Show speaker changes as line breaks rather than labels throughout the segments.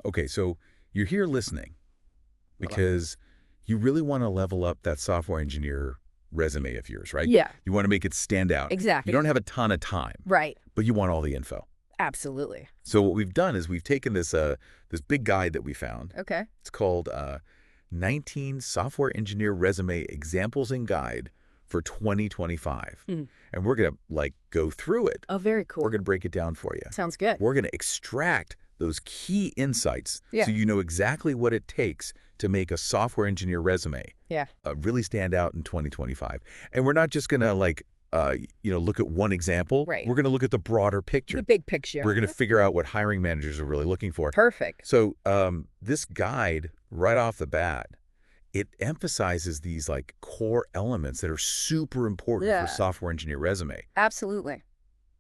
Okay, so you're here listening because you really want to level up that software engineer resume of yours, right?
Yeah,
You want to make it stand out. You
exactly.
don't have a ton of time,
Right.
but you want all the info.
Absolutely.
So what we've done is we've taken this big guide that we found.
Okay.
It's called 19 Software Engineer Resume Examples and Guide for 2025.
Mm.
And we're going to go through it.
Oh, very cool.
We're going to break it down for you.
Sounds good.
We're going to extract those key insights
Yeah.
so you know exactly what it takes to make a software engineer resume really stand out in 2025. And we're not just going to look at one example.
Right.
We're going to look at the broader picture.
The big picture.
We're going to figure out what hiring managers are really looking for.
Perfect.
So this guide, right off the bat, it emphasizes these core elements that are super important for a software engineer resume.
Absolutely.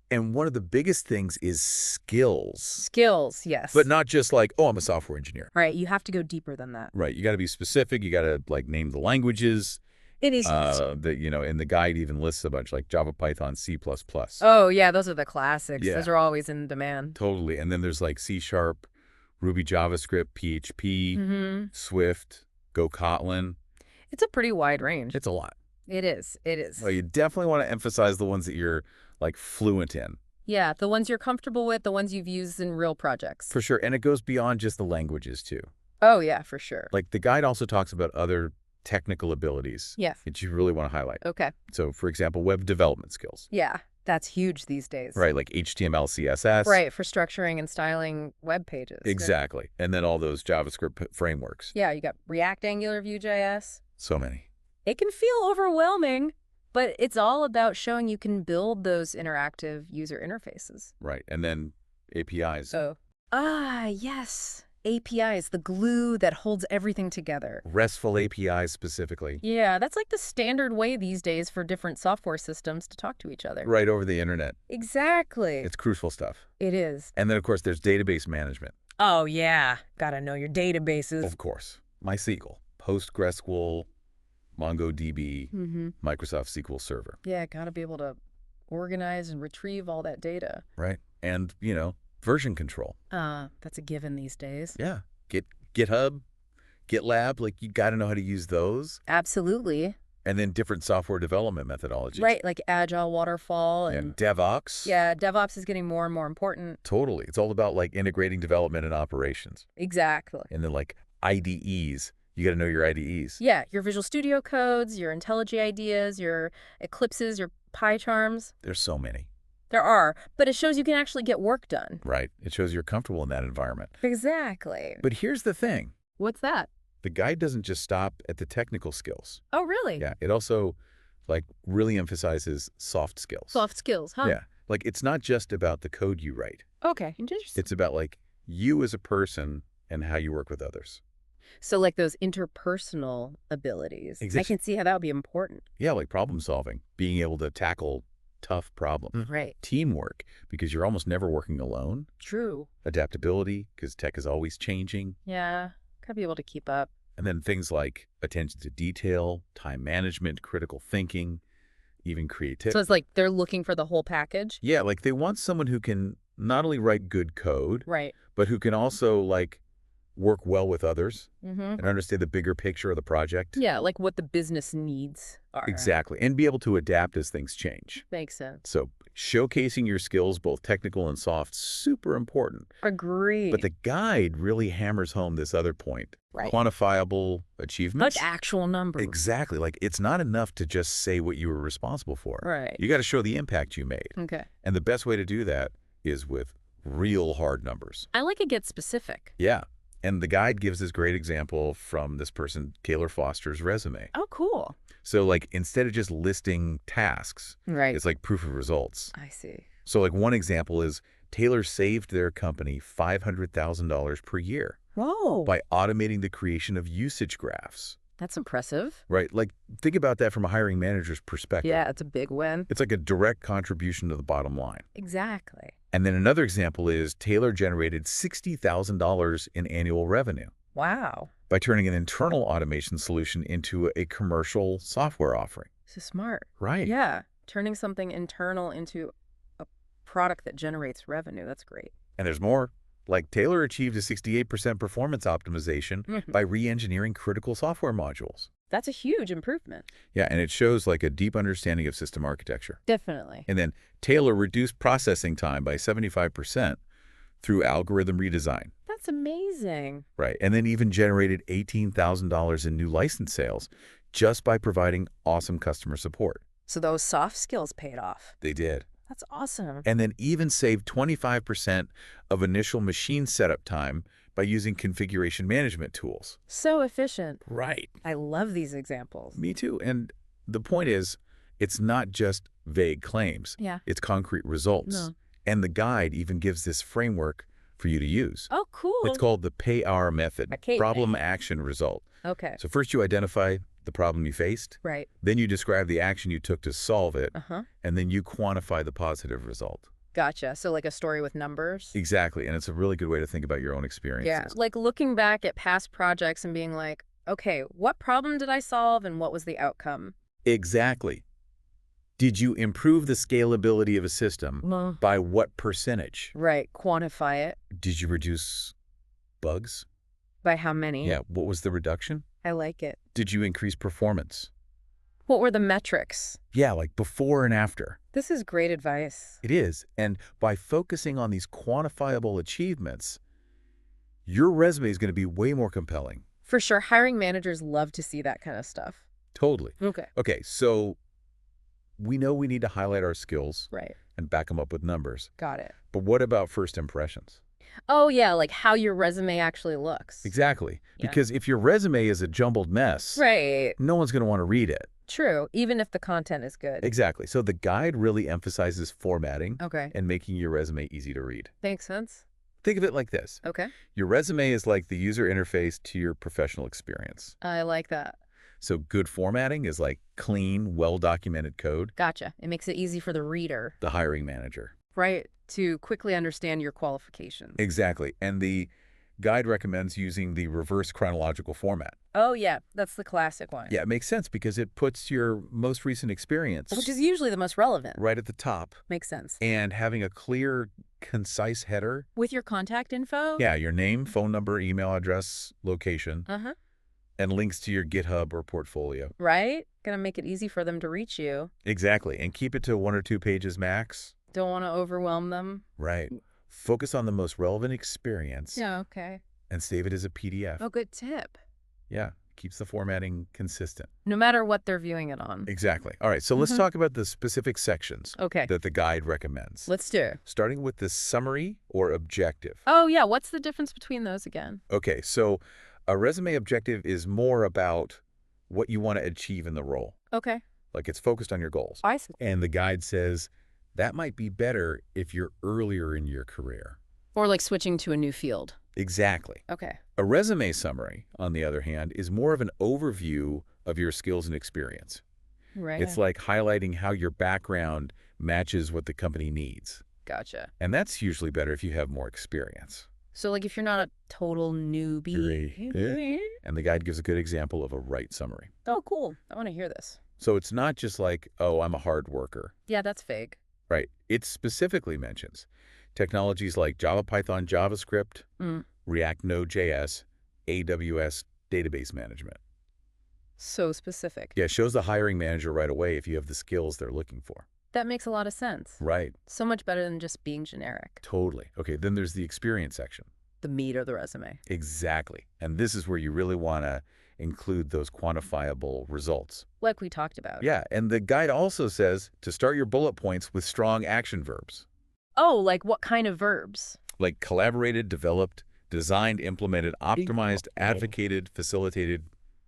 And one of the biggest things is skills.
Skills, yes.
But not just oh, I'm a software engineer.
Right. You have to go deeper than that.
Right. You got to be specific. You got to name the languages.
It is.
And the guide even lists a bunch like Java, Python, C++.
Oh, yeah. Those are the classics.
Yeah.
Those are always in demand.
Totally. And then there's C#, Ruby, JavaScript, PHP, Swift, Go Kotlin.
It's a pretty wide range.
It's a lot.
It is. It is.
Well, you definitely want to emphasize the ones that you're fluent in.
Yeah, the ones you're comfortable with, the ones you've used in real projects.
For sure. And it goes beyond just the languages, too.
Oh, yeah, for sure.
The guide also talks about other technical abilities that you really want to highlight.
Okay.
So, for example, web development skills.
Yeah, that's huge these days.
Right, like HTML, CSS.
Right, for structuring and styling web pages.
Exactly. And then all those JavaScript frameworks.
Yeah, you got React, Angular, Vue.js.
So many.
It can feel overwhelming, but it's all about showing you can build those interactive user interfaces.
Right, and then APIs.
Oh. Ah, yes. APIs, the glue that holds everything together.
RESTful APIs specifically.
Yeah, that's the standard way these days for different software systems to talk to each other.
Right over the internet.
Exactly.
It's crucial stuff.
It is.
And then, of course, there's database management.
Oh, yeah. Gotta know your databases.
Of course. MySQL, PostgreSQL, MongoDB, Microsoft SQL Server.
Yeah, gotta be able to organize and retrieve all that data.
Right. And, version control.
That's a given these days.
Yeah. GitHub, GitLab, you got to know how to use those.
Absolutely.
And then different software development methodologies.
Right, like Agile, Waterfall.
And DevOps.
Yeah, DevOps is getting more and more important.
Totally. It's all about integrating development and operations.
Exactly.
And then IDEs. You got to know your IDEs.
Yeah, your Visual Studio codes, your IntelliJ IDEas, your Eclipses, your PyCharms.
There's so many.
There are, but it shows you can actually get work done.
Right. It shows you're comfortable in that environment.
Exactly.
But here's the thing.
What's that?
The guide doesn't just stop at the technical skills.
Oh, really?
Yeah. It also, really emphasizes soft skills.
Soft skills, huh?
Yeah. It's not just about the code you write.
Okay. Interesting.
It's about, you as a person and how you work with others.
So, those interpersonal abilities.
Exactly.
I can see how that would be important.
Yeah, problem solving. Being able to tackle tough problems.
Right.
Teamwork, because you're almost never working alone.
True.
Adaptability, because tech is always changing.
Yeah. Gotta be able to keep up.
And then things like attention to detail, time management, critical thinking, even creativity.
So it's they're looking for the whole package?
Yeah, they want someone who can not only write good code,
right,
but who can also work well with others
and
understand the bigger picture of the project.
Yeah, what the business needs are.
Exactly. And be able to adapt as things change.
Makes sense.
So showcasing your skills, both technical and soft, super important.
Agreed.
But the guide really hammers home this other point.
Right.
Quantifiable achievements.
Actual numbers.
Exactly. it's not enough to just say what you were responsible for.
Right.
You got to show the impact you made.
Okay.
And the best way to do that is with real hard numbers.
I like it gets specific.
Yeah. And the guide gives this great example from this person, Taylor Foster's resume.
Oh, cool.
So instead of just listing tasks,
right,
it's proof of results.
I see.
So one example is Taylor saved their company $500,000 per year.
Whoa.
By automating the creation of usage graphs.
That's impressive.
Right. Think about that from a hiring manager's perspective.
Yeah, it's a big win.
It's a direct contribution to the bottom line.
Exactly.
And then another example is Taylor generated $60,000 in annual revenue.
Wow.
By turning an internal automation solution into a commercial software offering.
So smart.
Right.
Yeah. Turning something internal into a product that generates revenue. That's great.
And there's more. Like Taylor achieved a 68% performance optimization by re-engineering critical software modules.
That's a huge improvement.
Yeah, and it shows like a deep understanding of system architecture.
Definitely.
And then Taylor reduced processing time by 75% through algorithm redesign.
That's amazing.
Right, and then even generated $18,000 in new license sales just by providing awesome customer support.
So those soft skills paid off.
They did.
That's awesome.
And then even saved 25% of initial machine setup time by using configuration management tools.
So efficient.
Right.
I love these examples.
Me too. And the point is, it's not just vague claims.
Yeah.
It's concrete results.
No.
And the guide even gives this framework for you to use.
Oh, cool.
It's called the PAR method,
Okay.
problem, action, result.
Okay.
So first you identify the problem you faced.
Right.
Then you describe the action you took to solve it.
Uh-huh.
And then you quantify the positive result.
Gotcha. So like a story with numbers?
Exactly. And it's a really good way to think about your own experiences.
Yeah. Like looking back at past projects and being like, okay, what problem did I solve and what was the outcome?
Exactly. Did you improve the scalability of a system by what percentage?
Right. Quantify it.
Did you reduce bugs?
By how many?
Yeah. What was the reduction?
I like it.
Did you increase performance?
What were the metrics?
Yeah, like before and after.
This is great advice.
It is. And by focusing on these quantifiable achievements, your resume is going to be way more compelling.
For sure. Hiring managers love to see that kind of stuff.
Totally.
Okay.
Okay, so we know we need to highlight our skills
Right.
and back them up with numbers.
Got it.
But what about first impressions?
Oh, yeah, like how your resume actually looks.
Exactly.
Yeah.
Because if your resume is a jumbled mess,
Right.
no one's going to want to read it.
True, even if the content is good.
Exactly. So the guide really emphasizes formatting
Okay.
and making your resume easy to read.
Makes sense.
Think of it like this.
Okay.
Your resume is like the user interface to your professional experience.
I like that.
So good formatting is like clean, well-documented code.
Gotcha. It makes it easy for the reader.
The hiring manager.
Right. To quickly understand your qualifications.
Exactly. And the guide recommends using the reverse chronological format.
Oh, yeah. That's the classic one.
Yeah, it makes sense because it puts your most recent experience
Which is usually the most relevant.
right at the top.
Makes sense.
And having a clear, concise header.
With your contact info?
Yeah, your name, phone number, email address, location,
Uh-huh.
and links to your GitHub or portfolio.
Right? Gonna make it easy for them to reach you.
Exactly. And keep it to 1 or 2 pages max.
Don't want to overwhelm them.
Right. Focus on the most relevant experience.
Yeah, okay.
And save it as a PDF.
Oh, good tip.
Yeah, keeps the formatting consistent.
No matter what they're viewing it on.
Exactly. All right, so let's talk about the specific sections
Okay.
that the guide recommends.
Let's do it.
Starting with the summary or objective.
Oh, yeah. What's the difference between those again?
Okay, so a resume objective is more about what you want to achieve in the role.
Okay.
Like it's focused on your goals.
I see.
And the guide says that might be better if you're earlier in your career.
Or like switching to a new field.
Exactly.
Okay.
A resume summary, on the other hand, is more of an overview of your skills and experience.
Right.
It's like highlighting how your background matches what the company needs.
Gotcha.
And that's usually better if you have more experience.
So like if you're not a total newbie.
Yeah. And the guide gives a good example of a right summary.
Oh, cool. I want to hear this.
So it's not just like, oh, I'm a hard worker.
Yeah, that's vague.
Right. It specifically mentions technologies like Java, Python, JavaScript, React, Node.js, AWS database management.
So specific.
Yeah, it shows the hiring manager right away if you have the skills they're looking for.
That makes a lot of sense.
Right.
So much better than just being generic.
Totally. Okay, then there's the experience section.
The meat of the resume.
Exactly. And this is where you really want to include those quantifiable results.
Like we talked about.
Yeah, and the guide also says to start your bullet points with strong action verbs.
Oh, like what kind of verbs?
Like collaborated, developed, designed, implemented, optimized, advocated, facilitated,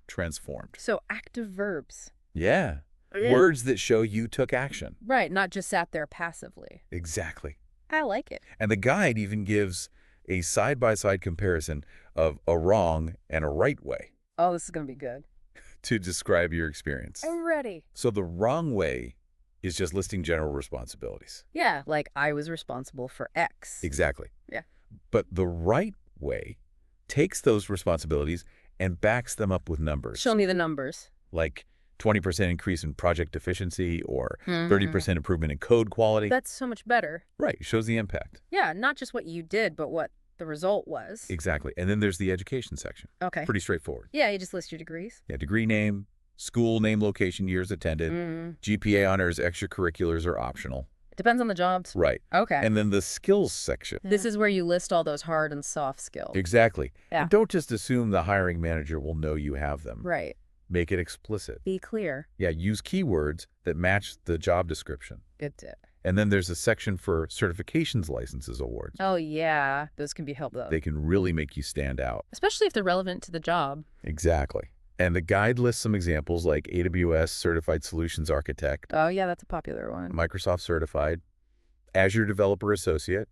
transformed.
So active verbs.
Yeah. Words that show you took action.
Right, not just sat there passively.
Exactly.
I like it.
And the guide even gives a side-by-side comparison of a wrong and a right way
Oh, this is going to be good.
to describe your experience.
I'm ready.
So the wrong way is just listing general responsibilities.
Yeah, like I was responsible for X.
Exactly.
Yeah.
But the right way takes those responsibilities and backs them up with numbers.
Show me the numbers.
Like 20% increase in project efficiency or 30% improvement in code quality.
That's so much better.
Right. Shows the impact.
Yeah, not just what you did, but what the result was.
Exactly. And then there's the education section.
Okay.
Pretty straightforward.
Yeah, you just list your degrees.
Yeah, degree name, school name, location, years attended, GPA honors, extracurriculars are optional.
Depends on the jobs.
Right.
Okay.
And then the skills section.
This is where you list all those hard and soft skills.
Exactly.
Yeah.
And don't just assume the hiring manager will know you have them.
Right.
Make it explicit.
Be clear.
Yeah, use keywords that match the job description.
Good tip.
And then there's a section for certifications, licenses, awards.
Oh, yeah. Those can be helpful.
They can really make you stand out.
Especially if they're relevant to the job.
Exactly. And the guide lists some examples like AWS Certified Solutions Architect.
Oh, yeah, that's a popular one.
Microsoft Certified. Azure Developer Associate.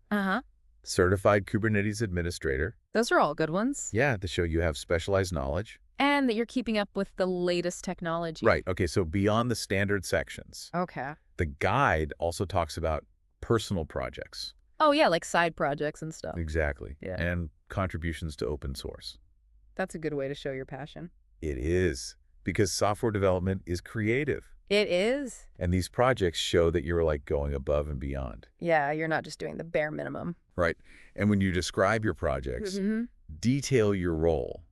Certified Kubernetes Administrator.
Those are all good ones.
Yeah, to show you have specialized knowledge.
And that you're keeping up with the latest technology.
Right. Okay, so beyond the standard sections.
Okay.
The guide also talks about personal projects.
Oh, yeah, like side projects and stuff.
Exactly.
Yeah.
And contributions to open source.
That's a good way to show your passion.
It is, because software development is creative.
It is.
And these projects show that you're like going above and beyond.
Yeah, you're not just doing the bare minimum.
Right. And when you describe your projects, detail your role,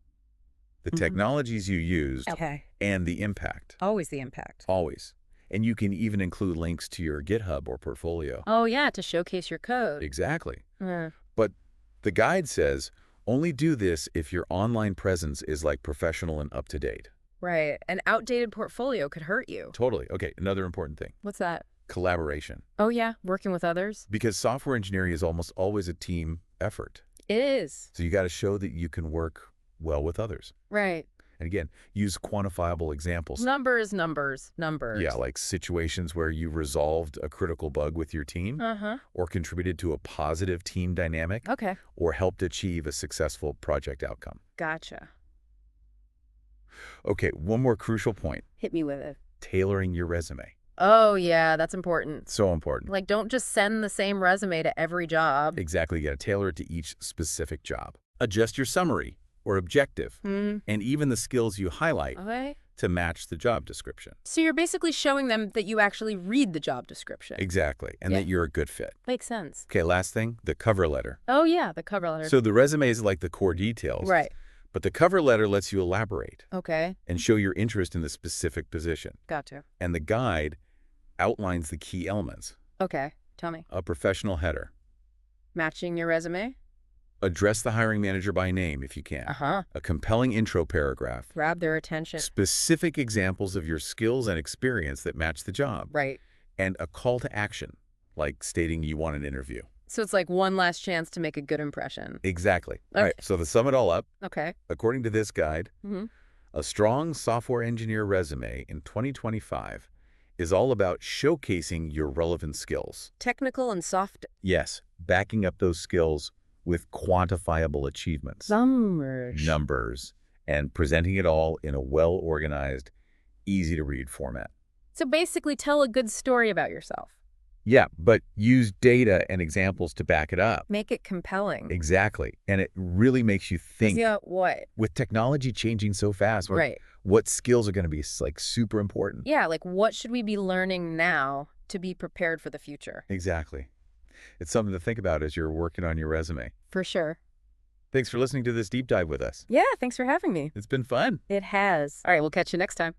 the technologies you used, and the impact.
Always the impact.
Always. And you can even include links to your GitHub or portfolio.
Oh, yeah, to showcase your code.
Exactly. But the guide says, only do this if your online presence is like professional and up to date.
Right. An outdated portfolio could hurt you.
Totally. Okay, another important thing.
What's that?
Collaboration.
Oh, yeah, working with others.
Because software engineering is almost always a team effort.
It is.
So you got to show that you can work well with others.
Right.
And again, use quantifiable examples.
Numbers, numbers, numbers.
Yeah, like situations where you resolved a critical bug with your team, or contributed to a positive team dynamic, or helped achieve a successful project outcome.
Gotcha.
Okay, one more crucial point.
Hit me with it.
Tailoring your resume.
Oh, yeah, that's important.
So important.
Like, don't just send the same resume to every job.
Exactly. You got to tailor it to each specific job. Adjust your summary or objective, and even the skills you highlight to match the job description.
So you're basically showing them that you actually read the job description.
Exactly, and that you're a good fit.
Makes sense.
Okay, last thing, the cover letter.
Oh, yeah, the cover letter.
So the resume is like the core details.
Right.
But the cover letter lets you elaborate.
Okay.
And show your interest in the specific position.
Gotcha.
And the guide outlines the key elements.
Okay, tell me.
A professional header.
Matching your resume?
Address the hiring manager by name if you can. A compelling intro paragraph.
Grab their attention.
Specific examples of your skills and experience that match the job.
Right.
And a call to action, like stating you want an interview.
So it's like one last chance to make a good impression.
Exactly.
Okay.
All right, so to sum it all up,
according
to this guide, a strong software engineer resume in 2025 is all about showcasing your relevant skills.
Technical and soft.
Yes, backing up those skills with quantifiable achievements. Numbers. And presenting it all in a well-organized, easy-to-read format.
So basically tell a good story about yourself.
Yeah, but use data and examples to back it up.
Make it compelling.
Exactly. And it really makes you think.
Yeah, what?
With technology changing so fast, what skills are going to be like super important?
Yeah, like what should we be learning now to be prepared for the future?
Exactly. It's something to think about as you're working on your resume.
For sure.
Thanks for listening to this deep dive with us.
Yeah, thanks for having me.
It's been fun.
It has. All right, we'll catch you next time.